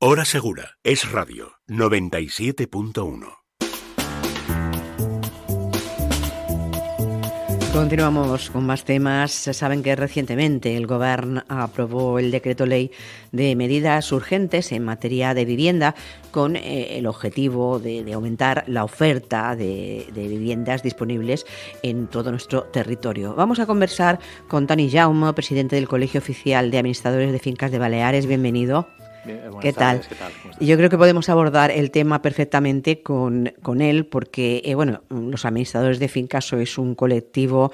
Hora Segura es Radio 97.1. Continuamos con más temas. Saben que recientemente el Govern aprobó el decreto ley de medidas urgentes en materia de vivienda con el objetivo de aumentar la oferta de viviendas disponibles en todo nuestro territorio. Vamos a conversar con Toni Jaume, presidente del Colegio Oficial de Administradores de Fincas de Baleares. Bienvenido. Bien, ¿Qué tal? ¿Qué tal? Yo creo que podemos abordar el tema perfectamente con él porque, los administradores de fincas sois un colectivo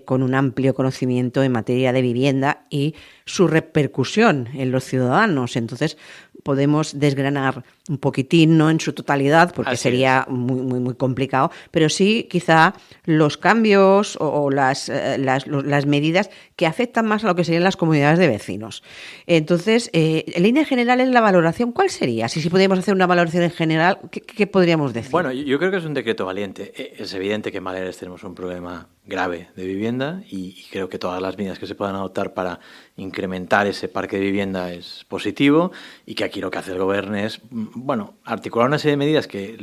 con un amplio conocimiento en materia de vivienda y su repercusión en los ciudadanos. Entonces, podemos desgranar un poquitín, no en su totalidad, porque Así sería muy complicado, pero sí quizá los cambios o las medidas que afectan más a lo que serían las comunidades de vecinos. Entonces, en líneas generales, la valoración, ¿cuál sería? Si podríamos hacer una valoración en general, ¿qué podríamos decir? Bueno, yo creo que es un decreto valiente. Es evidente que en Baleares tenemos un problema grave de vivienda y creo que todas las medidas que se puedan adoptar para incrementar ese parque de vivienda es positivo y que aquí lo que hace el Gobierno es, articular una serie de medidas que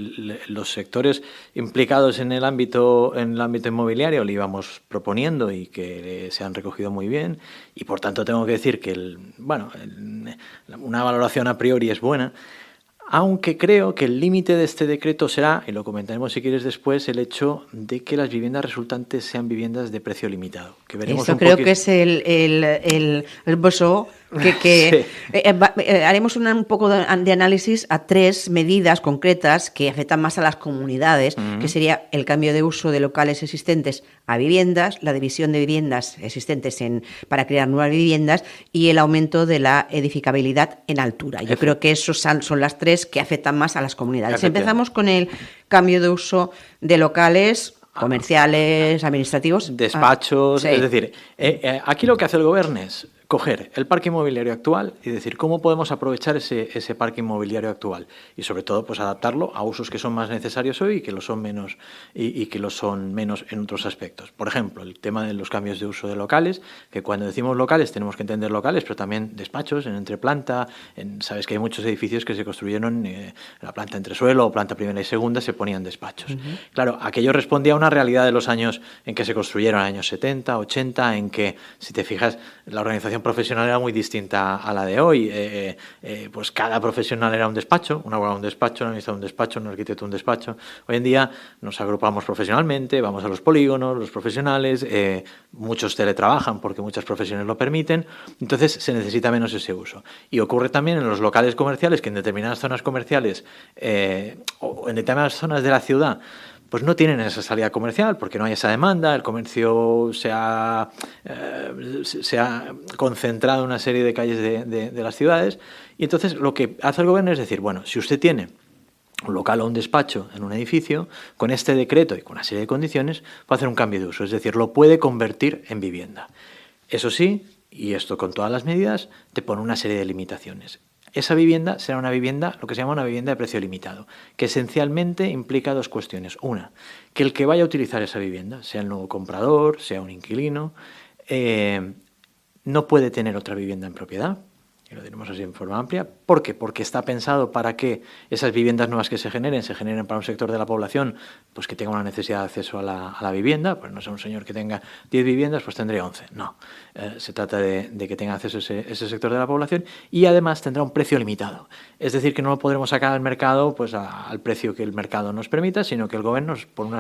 los sectores implicados en el ámbito inmobiliario le íbamos proponiendo y que se han recogido muy bien y por tanto tengo que decir que una valoración a priori es buena. Aunque creo que el límite de este decreto será, y lo comentaremos si quieres después, el hecho de que las viviendas resultantes sean viviendas de precio limitado. Que veremos Esto creo que es el bozo que sí. Haremos un poco de análisis a tres medidas concretas que afectan más a las comunidades, que sería el cambio de uso de locales existentes a viviendas, la división de viviendas existentes para crear nuevas viviendas y el aumento de la edificabilidad en altura. Yo creo que esos son las tres que afectan más a las comunidades. Empezamos con el cambio de uso de locales comerciales, administrativos. Despachos, sí. Es decir, aquí lo que hace el Gobierno es coger el parque inmobiliario actual y decir cómo podemos aprovechar ese parque inmobiliario actual y sobre todo pues adaptarlo a usos que son más necesarios hoy y que lo son menos y que lo son menos en otros aspectos. Por ejemplo, el tema de los cambios de uso de locales, que cuando decimos locales tenemos que entender locales, pero también despachos en entreplanta. Sabes que hay muchos edificios que se construyeron en la planta entresuelo o planta primera y segunda se ponían despachos. Claro, aquello respondía a una realidad de los años en que se construyeron, años 70, 80, en que, si te fijas, la organización profesional era muy distinta a la de hoy. Pues cada profesional era un despacho, un abogado un despacho, un administrador un despacho, un arquitecto un despacho. Hoy en día nos agrupamos profesionalmente, vamos a los polígonos, los profesionales, muchos teletrabajan porque muchas profesiones lo permiten, entonces se necesita menos ese uso. Y ocurre también en los locales comerciales que en determinadas zonas comerciales o en determinadas zonas de la ciudad pues no tienen esa salida comercial porque no hay esa demanda, el comercio se ha concentrado en una serie de calles de las ciudades y entonces lo que hace el Gobierno es decir, si usted tiene un local o un despacho en un edificio, con este decreto y con una serie de condiciones puede hacer un cambio de uso, es decir, lo puede convertir en vivienda. Eso sí, y esto con todas las medidas, te pone una serie de limitaciones. Esa vivienda será una vivienda, lo que se llama una vivienda de precio limitado, que esencialmente implica dos cuestiones. Una, que el que vaya a utilizar esa vivienda, sea el nuevo comprador, sea un inquilino, no puede tener otra vivienda en propiedad, y lo diremos así en forma amplia. ¿Por qué? Porque está pensado para que esas viviendas nuevas que se generen para un sector de la población pues que tenga una necesidad de acceso a la vivienda. Pues no sea un señor que tenga 10 viviendas, pues tendría 11. No, se trata de que tenga acceso ese sector de la población y además tendrá un precio limitado. Es decir, que no lo podremos sacar al mercado pues al precio que el mercado nos permita, sino que el Gobierno nos pone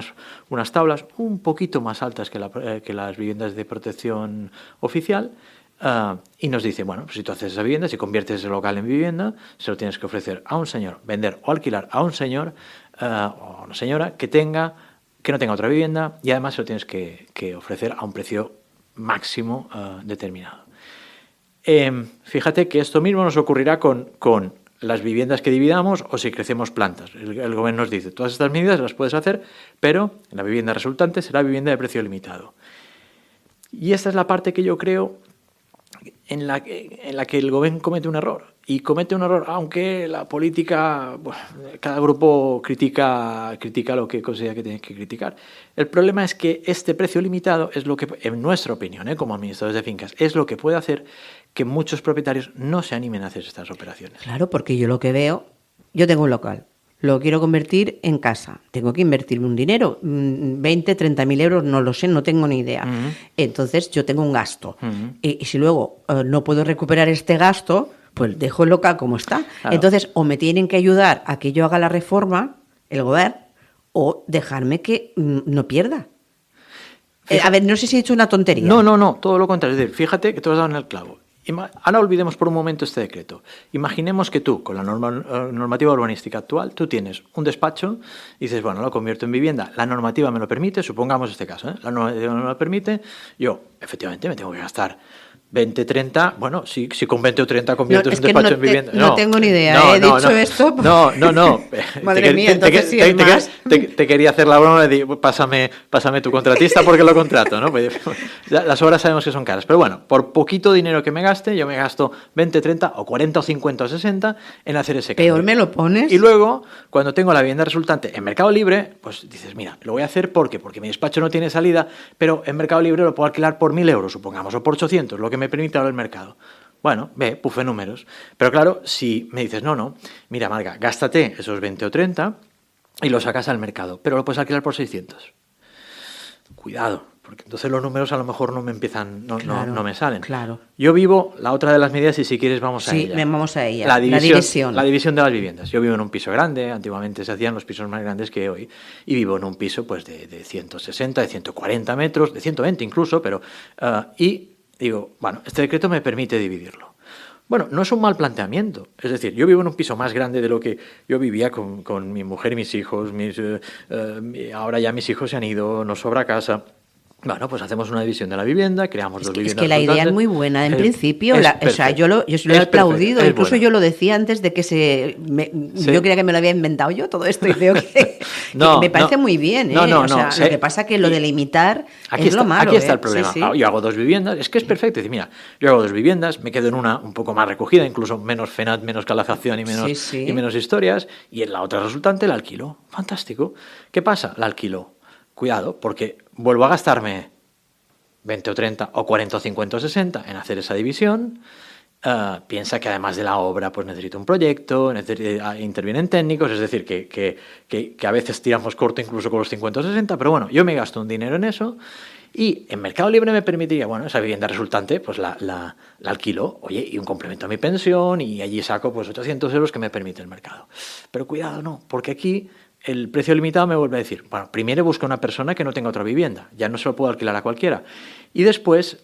unas tablas un poquito más altas que las viviendas de protección oficial. Y nos dice, pues si tú haces esa vivienda, si conviertes ese local en vivienda, se lo tienes que ofrecer a un señor, vender o alquilar a un señor o a una señora que no tenga otra vivienda y además se lo tienes que ofrecer a un precio máximo determinado. Fíjate que esto mismo nos ocurrirá con las viviendas que dividamos o si crecemos plantas. El Gobierno nos dice, todas estas medidas las puedes hacer, pero la vivienda resultante será vivienda de precio limitado. Y esta es la parte que yo creo en la que el Gobierno comete un error. Y comete un error, aunque la política, cada grupo critica lo que considera que tiene que criticar. El problema es que este precio limitado es lo que, en nuestra opinión, como administradores de fincas, es lo que puede hacer que muchos propietarios no se animen a hacer estas operaciones. Claro, porque yo lo que veo, yo tengo un local, lo quiero convertir en casa, tengo que invertirme un dinero, 20, 30.000 euros, no lo sé, no tengo ni idea. Entonces yo tengo un gasto. Y si luego no puedo recuperar este gasto, pues dejo el local como está. Claro. Entonces o me tienen que ayudar a que yo haga la reforma, el gobierno, o dejarme que no pierda. A ver, no sé si he hecho una tontería. No, todo lo contrario. Es decir, fíjate que te has dado en el clavo. Ahora olvidemos por un momento este decreto. Imaginemos que tú, con la normativa urbanística actual, tú tienes un despacho y dices, bueno, lo convierto en vivienda. La normativa me lo permite, supongamos este caso, ¿eh? La normativa me lo permite, yo efectivamente me tengo que gastar 20, 30, bueno, si con 20 o 30 conviertes un despacho en vivienda. No tengo ni idea, he dicho esto. No. Madre mía, entonces sí es más. Te quería hacer la broma de decir, pásame tu contratista porque lo contrato, ¿no? Pues, las obras sabemos que son caras, pero bueno, por poquito dinero que me gaste, yo me gasto 20, 30 o 40 o 50 o 60 en hacer ese cambio. Peor me lo pones. Y luego, cuando tengo la vivienda resultante en Mercado Libre, pues dices, mira, lo voy a hacer porque mi despacho no tiene salida, pero en Mercado Libre lo puedo alquilar por 1.000 euros, supongamos, o por 800, lo que me permite ahora el mercado. Bueno, pufé números. Pero claro, si me dices, no, mira, Marga, gástate esos 20 o 30 y lo sacas al mercado, pero lo puedes alquilar por 600. Cuidado, porque entonces los números a lo mejor no me empiezan, no me salen. Claro. Yo vivo la otra de las medidas y si quieres vamos a ella. Sí, vamos a ella. La división de las viviendas. Yo vivo en un piso grande, antiguamente se hacían los pisos más grandes que hoy, y vivo en un piso pues de 160, de 140 metros, de 120 incluso, pero y digo, bueno, este decreto me permite dividirlo. Bueno, no es un mal planteamiento. Es decir, yo vivo en un piso más grande de lo que yo vivía con mi mujer y mis hijos. Ahora ya mis hijos se han ido, nos sobra casa. Bueno, pues hacemos una división de la vivienda, creamos dos viviendas. Es que la idea es muy buena. En principio, o sea, yo lo he aplaudido. Perfecto, incluso yo lo decía antes de que yo creía que me lo había inventado yo todo esto y veo que me parece muy bien. Lo que pasa es que lo de limitar es lo malo. Aquí está el problema. Sí. Yo hago dos viviendas, es que es perfecto. Dice, mira, yo hago dos viviendas, me quedo en una un poco más recogida, incluso menos FENAT, menos calefacción y menos historias, y en la otra resultante la alquilo. Fantástico. ¿Qué pasa? La alquilo. Cuidado, porque vuelvo a gastarme 20 o 30 o 40 o 50 o 60 en hacer esa división. Piensa que además de la obra pues necesito un proyecto, intervienen técnicos, es decir, que a veces tiramos corto incluso con los 50 o 60, pero bueno, yo me gasto un dinero en eso y en Mercado Libre me permitiría, bueno, esa vivienda resultante pues la alquilo, oye, y un complemento a mi pensión y allí saco pues 800 euros que me permite el mercado. Pero cuidado, no, porque aquí el precio limitado me vuelve a decir, bueno, primero busca una persona que no tenga otra vivienda, ya no se lo puedo alquilar a cualquiera. Y después,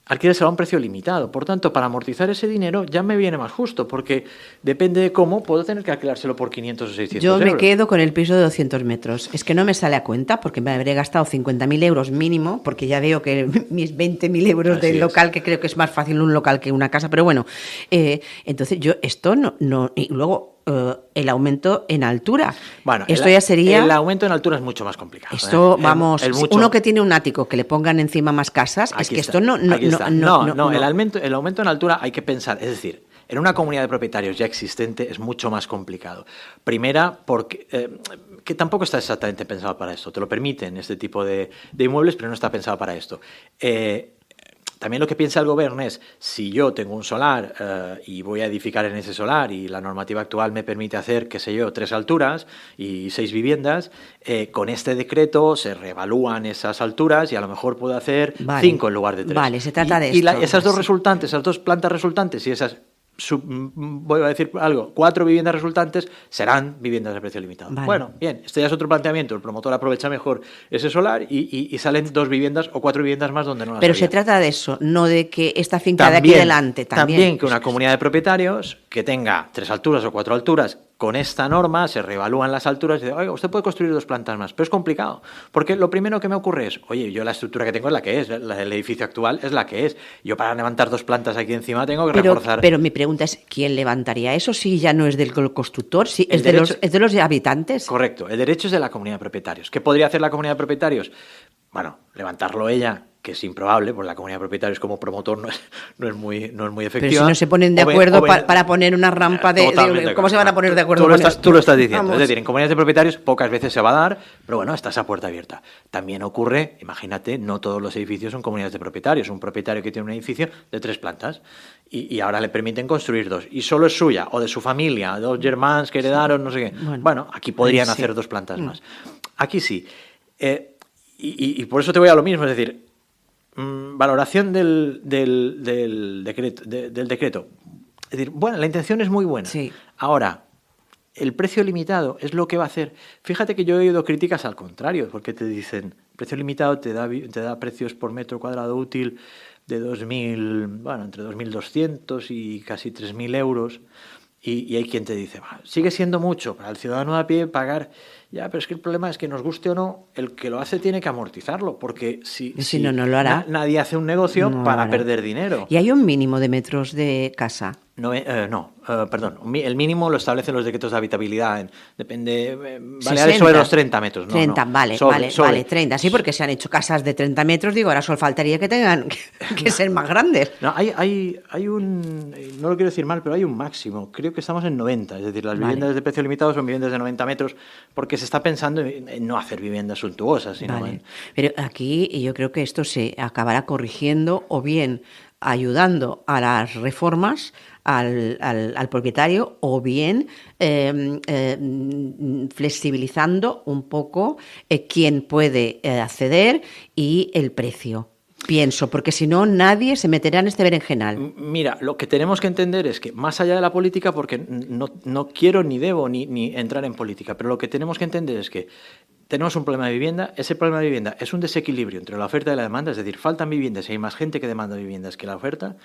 alquíleselo a un precio limitado. Por tanto, para amortizar ese dinero ya me viene más justo, porque depende de cómo, puedo tener que alquilárselo por 500 o 600 euros. Yo me quedo con el piso de 200 metros. Es que no me sale a cuenta, porque me habré gastado 50.000 euros mínimo, porque ya veo que mis 20.000 euros Así del es. local, que creo que es más fácil un local que una casa, pero bueno, entonces yo esto no y luego el aumento en altura. Bueno, esto ya sería... El aumento en altura es mucho más complicado. Esto, uno que tiene un ático, que le pongan encima más casas, Aquí es que está, esto no. El aumento en altura hay que pensar, es decir, en una comunidad de propietarios ya existente es mucho más complicado. Primera, porque que tampoco está exactamente pensado para esto. Te lo permiten este tipo de inmuebles, pero no está pensado para esto. También lo que piensa el gobierno es, si yo tengo un solar y voy a edificar en ese solar y la normativa actual me permite hacer, 3 alturas y 6 viviendas, con este decreto se reevalúan esas alturas y a lo mejor puedo hacer 5 en lugar de 3. Vale, se trata de esto. Y esas dos resultantes, esas dos plantas resultantes y esas... voy a decir algo, 4 viviendas resultantes serán viviendas de precio limitado. Vale. Bueno, bien, este ya es otro planteamiento. El promotor aprovecha mejor ese solar y salen 2 viviendas o 4 viviendas más donde no las Pero había. se trata de eso, no de que esta finca de aquí adelante También que una comunidad de propietarios que tenga 3 alturas o 4 alturas, con esta norma se reevalúan las alturas y dice, oiga, usted puede construir 2 plantas más, pero es complicado, porque lo primero que me ocurre es, oye, yo la estructura que tengo es la que es, el edificio actual es la que es, yo para levantar 2 plantas aquí encima tengo que reforzar... Pero mi pregunta es, ¿quién levantaría eso si ya no es del constructor, si es de los habitantes? Correcto, el derecho es de la comunidad de propietarios. ¿Qué podría hacer la comunidad de propietarios? Bueno, levantarlo ella que es improbable, porque la comunidad de propietarios como promotor no es muy efectiva. Pero si no se ponen de acuerdo para poner una rampa ¿cómo se van a poner de acuerdo con esto? Tú lo estás diciendo. Vamos. Es decir, en comunidades de propietarios pocas veces se va a dar, pero bueno, está esa puerta abierta. También ocurre, imagínate, no todos los edificios son comunidades de propietarios. Un propietario que tiene un edificio de 3 plantas y ahora le permiten construir 2 y solo es suya o de su familia, 2 germans que heredaron, no sé qué. Bueno, aquí podrían hacer 2 plantas más. Aquí sí. Y por eso te voy a lo mismo, es decir, valoración del decreto. Es decir, bueno, la intención es muy buena. Sí. Ahora, el precio limitado es lo que va a hacer. Fíjate que yo he oído críticas al contrario, porque te dicen, precio limitado te da precios por metro cuadrado útil de 2.000, bueno, entre 2.200 y casi 3.000 euros. Y hay quien te dice, sigue siendo mucho para el ciudadano de a pie pagar. Ya, pero es que el problema es que nos guste o no, el que lo hace tiene que amortizarlo, porque si no lo hará. Nadie hace un negocio para perder dinero. ¿Y hay un mínimo de metros de casa? Perdón. El mínimo lo establecen los decretos de habitabilidad. Depende. Baleares 60. sobre los 30 metros. 30, vale, 30. Sí, porque se han hecho casas de 30 metros, digo, ahora solo faltaría que tengan que ser más grandes. No, hay un. No lo quiero decir mal, pero hay un máximo. Creo que estamos en 90. Es decir, las viviendas de precio limitado son viviendas de 90 metros, porque se está pensando en no hacer viviendas suntuosas, sino Pero aquí yo creo que esto se acabará corrigiendo o bien ayudando a las reformas al propietario o bien flexibilizando un poco quién puede acceder y el precio. Pienso, porque si no, nadie se meterá en este berenjenal. Mira, lo que tenemos que entender es que, más allá de la política, porque no quiero ni debo ni entrar en política, pero lo que tenemos que entender es que tenemos un problema de vivienda. Ese problema de vivienda es un desequilibrio entre la oferta y la demanda, es decir, faltan viviendas y hay más gente que demanda viviendas que la oferta.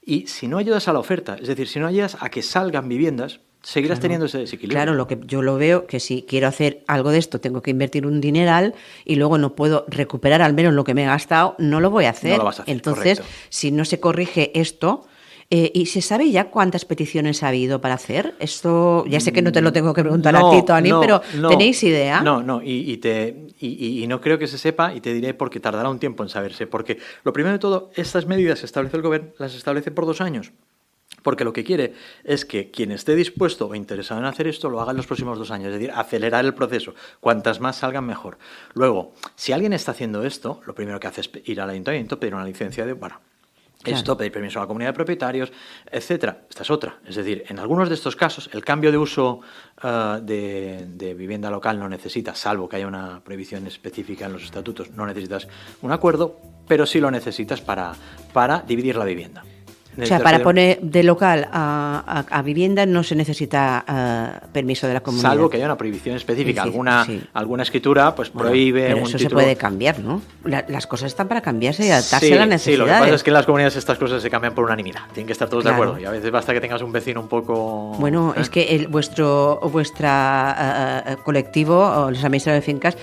Y si no ayudas a la oferta, es decir, si no ayudas a que salgan viviendas, seguirás teniendo ese desequilibrio. Claro, lo que yo lo veo que si quiero hacer algo de esto tengo que invertir un dineral y luego no puedo recuperar al menos lo que me he gastado, no lo voy a hacer. No lo vas a hacer. Entonces, correcto. Si no se corrige esto, ¿y se sabe ya cuántas peticiones ha habido para hacer? Esto ya sé que no te lo tengo que preguntar a ti, Toni, pero ¿tenéis idea? No, y no creo que se sepa, y te diré porque tardará un tiempo en saberse, porque lo primero de todo, estas medidas que establece el gobierno las establece por 2 años. Porque lo que quiere es que quien esté dispuesto o interesado en hacer esto lo haga en los próximos 2 años, es decir, acelerar el proceso. Cuantas más salgan, mejor. Luego, si alguien está haciendo esto, lo primero que hace es ir al ayuntamiento, pedir una licencia de, esto, pedir permiso a la comunidad de propietarios, etcétera. Esta es otra. Es decir, en algunos de estos casos, el cambio de uso de vivienda local no necesita, salvo que haya una prohibición específica en los estatutos, no necesitas un acuerdo, pero sí lo necesitas para dividir la vivienda. O sea, para poner de local a vivienda no se necesita permiso de la comunidad. Salvo que haya una prohibición específica. Sí. Alguna escritura pues prohíbe pero un eso título. se puede cambiar, ¿no? Las cosas están para cambiarse y adaptarse a las necesidades. Sí, lo que pasa es que en las comunidades estas cosas se cambian por unanimidad. Tienen que estar todos de Claro. acuerdo. Y a veces basta que tengas un vecino un poco... Bueno, es que vuestra colectivo, o los administradores de fincas,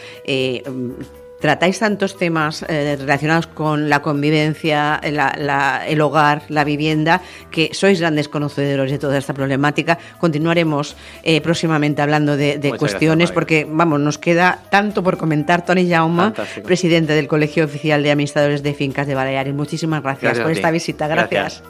tratáis tantos temas relacionados con la convivencia, el hogar, la vivienda, que sois grandes conocedores de toda esta problemática. Continuaremos próximamente hablando de cuestiones, porque nos queda tanto por comentar. Toni Jaume, presidente del Colegio Oficial de Administradores de Fincas de Baleares. Muchísimas gracias por esta visita. Gracias.